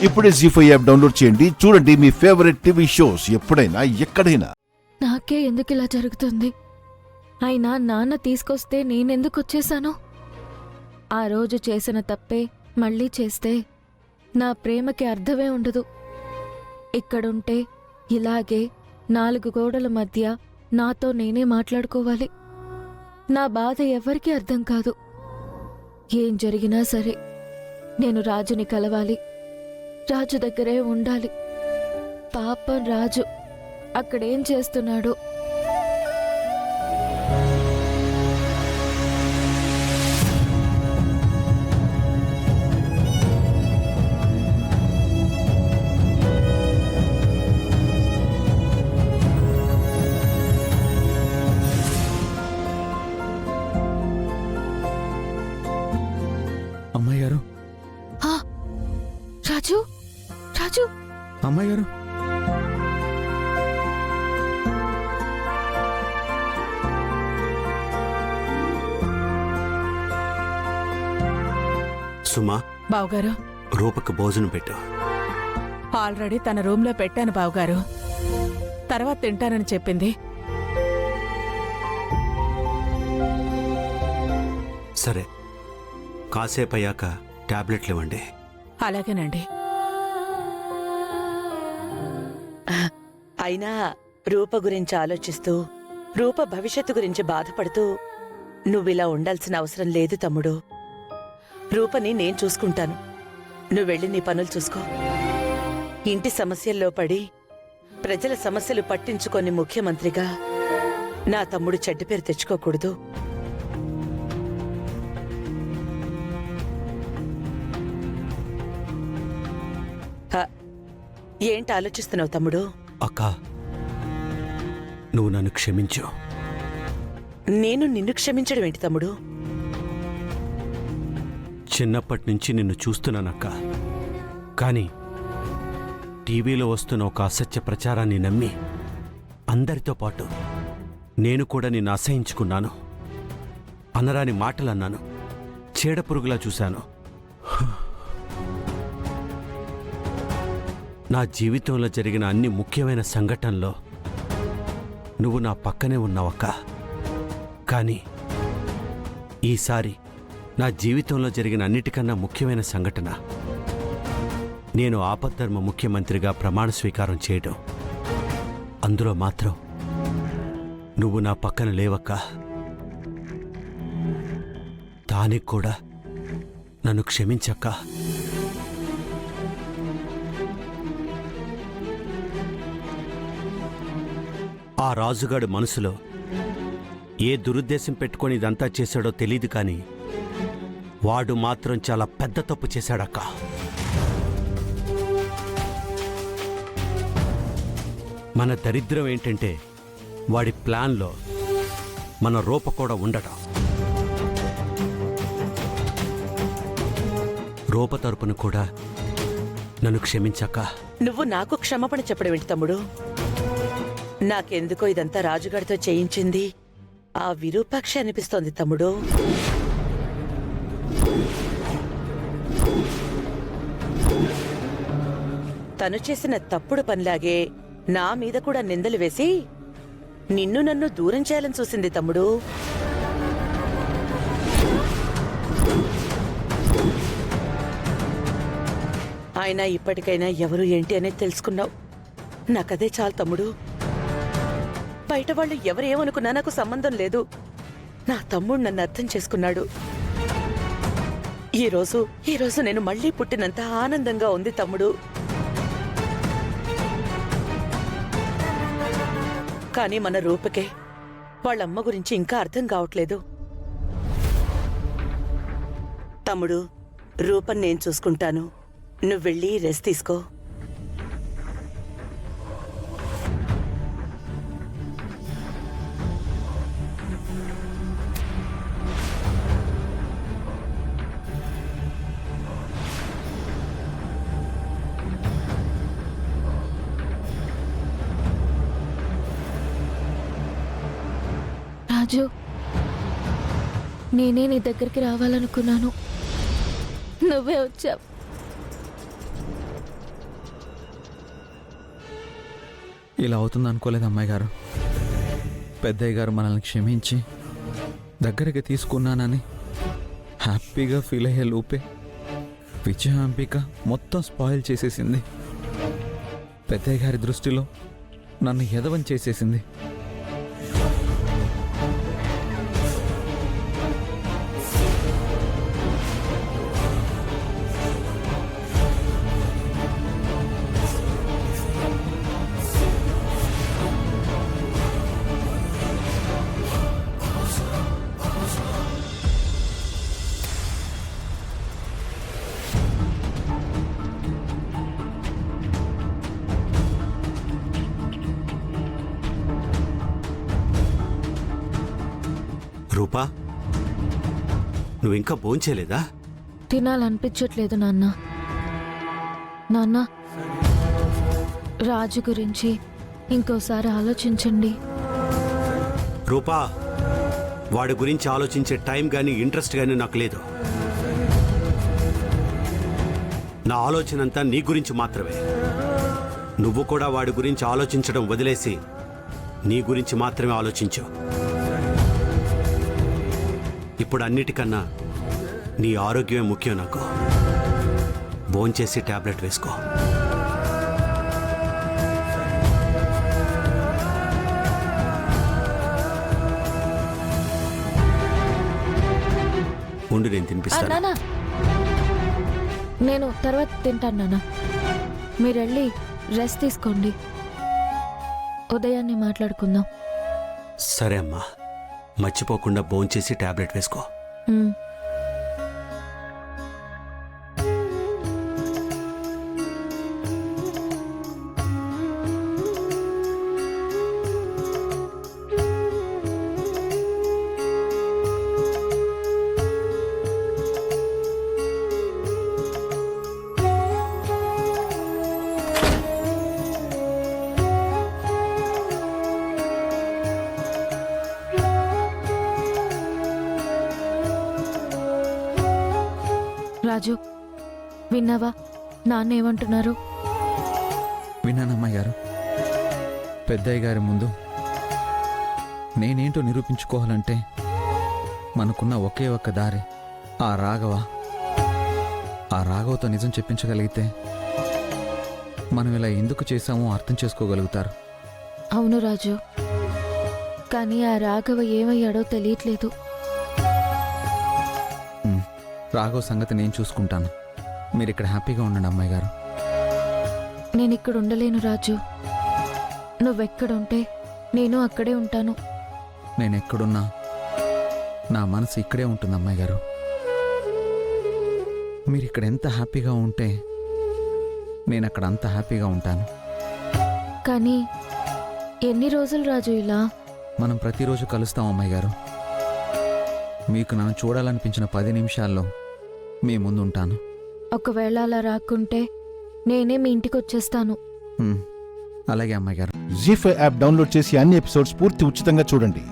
ఇప్పుడే జీ5 app download చేయండి. చూడండి మీ ఫేవరెట్ టీవీ షోస్ ఎప్పుడైనా ఎక్కడైనా. నాకే ఎందుకు ఇలా జరుగుతుంది? అయినా నాన్న తీసుకొస్తే నేనెందుకు వచ్చేసాను? ఆ రోజు చేసిన తప్పే మళ్ళీ చేస్తే నా ప్రేమకి అర్థమే ఉండదు. ఇక్కడుంటే ఇలాగే 4 గోడల మధ్య నాతో నేనే మాట్లాడుకోవాలి. నా బాధ ఎవరికీ అర్థం కాదు. ఏం జరిగినా సరే నేను రాజుని కలవాలి, రాజు దగ్గరే ఉండాలి. పాపం రాజు అక్కడేం చేస్తున్నాడు? అమ్మాయి గారు, రాజు, రాజు, అమ్మాయి గారు, సుమా, బావుగారు, రూపకు భోజనం పెట్టు. ఆల్రెడీ తన రూంలో పెట్టాను బావుగారు. తర్వాత తింటానని చెప్పింది. సరే, కాసేపు అయ్యాక టాబ్లెట్లు ఇవ్వండి. అలాగేనండి. అయినా రూప గురించి ఆలోచిస్తూ, రూప భవిష్యత్తు గురించి బాధపడుతూ నువ్విలా ఉండాల్సిన అవసరం లేదు తమ్ముడు. రూపని నేను చూసుకుంటాను. నువ్వెళ్ళి నీ పనులు చూసుకో. ఇంటి సమస్యల్లో పడి ప్రజల సమస్యలు పట్టించుకొని ముఖ్యమంత్రిగా నా తమ్ముడు చెడ్డ పేరు తెచ్చుకోకూడదు. ఏంటి ఆలోచిస్తున్నావు తమ్ముడు? అక్క, నువ్వు నన్ను క్షమించు. నేను నిన్ను క్షమించడం ఏంటి తమ్ముడు? చిన్నప్పటి నుంచి నిన్ను చూస్తున్నానక్క. కానీ టీవీలో వస్తున్న ఒక అసత్య ప్రచారాన్ని నమ్మి అందరితో పాటు నేను కూడా నిన్ను అసహించుకున్నాను. అనరాని మాటలన్నాను. చీడపురుగులా చూశాను. నా జీవితంలో జరిగిన అన్ని ముఖ్యమైన సంఘటనలో నువ్వు నా పక్కనే ఉన్నావక్క. కానీ ఈసారి నా జీవితంలో జరిగిన అన్నిటికన్నా ముఖ్యమైన సంఘటన నేను ఆపద్ధర్మ ముఖ్యమంత్రిగా ప్రమాణ స్వీకారం చేయడం. అందులో మాత్రం నువ్వు నా పక్కన లేవక్క. దానికి కూడా నన్ను క్షమించక్క. ఆ రాజుగాడు మనసులో ఏ దురుద్దేశం పెట్టుకొని ఇదంతా చేశాడో తెలీదు, కానీ వాడు మాత్రం చాలా పెద్ద తప్పు చేశాడక్క. మన దరిద్రం ఏంటంటే వాడి ప్లాన్లో మన రూప కూడా ఉండటం. రూప తరపున కూడా నన్ను క్షమించక్క. నువ్వు నాకు క్షమాపణ చెప్పడం ఏంటి తమ్ముడు? నాకెందుకో ఇదంతా రాజుగాడితో చేయించింది ఆ విరూపాక్షి అనిపిస్తోంది తమ్ముడు. తను చేసిన తప్పుడు పనిలాగే నా మీద కూడా నిందలు వేసి నిన్ను నన్ను దూరం చేయాలని చూసింది తమ్ముడు. అయినా ఇప్పటికైనా ఎవరు ఏంటి అనేది తెలుసుకున్నావు. నాకదే చాలు తమ్ముడు. బయట వాళ్ళు ఎవరేమనుకున్నా నాకు సంబంధం లేదు. నా తమ్ముడు నన్ను అర్థం చేసుకున్నాడు. ఈ రోజు నేను మళ్లీ పుట్టినంత ఆనందంగా ఉంది తమ్ముడు. కానీ మన రూపకే వాళ్ళమ్మ గురించి ఇంకా అర్థం కావట్లేదు. తమ్ముడు, రూపని నేను చూసుకుంటాను. నువ్వెళ్ళి రెస్ట్ తీసుకో. రాజు, నేనే నీ దగ్గరికి రావాలనుకున్నాను, నువ్వే వచ్చావు. ఇలా అవుతుంది అనుకోలేదు అమ్మాయి గారు. పెద్దయ్య గారు మనల్ని క్షమించి దగ్గరికి తీసుకున్నానని హ్యాపీగా ఫీల్ అయ్యే లోపే విజయాంబిక మొత్తం స్పాయిల్ చేసేసింది. పెద్దయ్య గారి దృష్టిలో నన్ను ఎదవం చేసేసింది. రూపా, నువ్వింకా భోంచేలేదా? తినాలనిపించట్లేదు నాన్న. నాన్న, రాజు గురించి ఇంకోసారి ఆలోచించండి. రూపా, వాడి గురించి ఆలోచించే టైం కానీ ఇంట్రెస్ట్ కానీ నాకు లేదు. నా ఆలోచన అంతా నీ గురించి మాత్రమే. నువ్వు కూడా వాడి గురించి ఆలోచించడం వదిలేసి నీ గురించి మాత్రమే ఆలోచించు. ఇప్పుడు అన్నిటికన్నా నీ ఆరోగ్యమే ముఖ్యం నాకు. భోంచేసి టాబ్లెట్ వేసుకో. ఉండు, నేను తినిపిస్తాను. నాన్న, నేను తర్వాత తింటాను నాన్న. మీరు వెళ్ళి రెస్ట్ తీసుకోండి. ఉదయాన్నే మాట్లాడుకుందాం. సరే అమ్మా, మర్చిపోకుండా భోంచేసి టాబ్లెట్ వేసుకో. ఉమ్. రాజు, విన్నావా నాన్న ఏమంటున్నారు? విన్నానమ్మాయి గారు. పెద్దయ్య గారి ముందు నేనేంటో నిరూపించుకోవాలంటే మనకున్న ఒకే ఒక్క దారి ఆ రాఘవ. ఆ రాఘవతో నిజం చెప్పించగలిగితే మనం ఇలా ఎందుకు చేశామో అర్థం చేసుకోగలుగుతారు. అవును రాజు, కానీ ఆ రాఘవ ఏమయ్యాడో తెలియట్లేదు. రాఘవ సంగతి నేను చూసుకుంటాను. మీరు ఇక్కడ హ్యాపీగా ఉండండి అమ్మాయి గారు. నేను ఇక్కడ ఉండలేను రాజు. నువ్వెక్కడుంటే నేను అక్కడే ఉంటాను. నేను ఎక్కడున్నా నా మనసు ఇక్కడే ఉంటుంది అమ్మాయి గారు. మీరు ఇక్కడ ఎంత హ్యాపీగా ఉంటే నేను అక్కడ అంత హ్యాపీగా ఉంటాను. కానీ ఎన్ని రోజులు రాజు ఇలా? మనం ప్రతిరోజు కలుస్తాం అమ్మాయి గారు. మీకు నన్ను చూడాలనిపించిన 10 నిమిషాల్లో మీ ముందు ఉంటాను. ఒకవేళ అలా రాకుంటే నేనే మీ ఇంటికి వచ్చేస్తాను. అలాగే అమ్మాయి గారు. జీ5 యాప్ డౌన్లోడ్ చేసి అన్ని ఎపిసోడ్స్ పూర్తి ఉచితంగా చూడండి.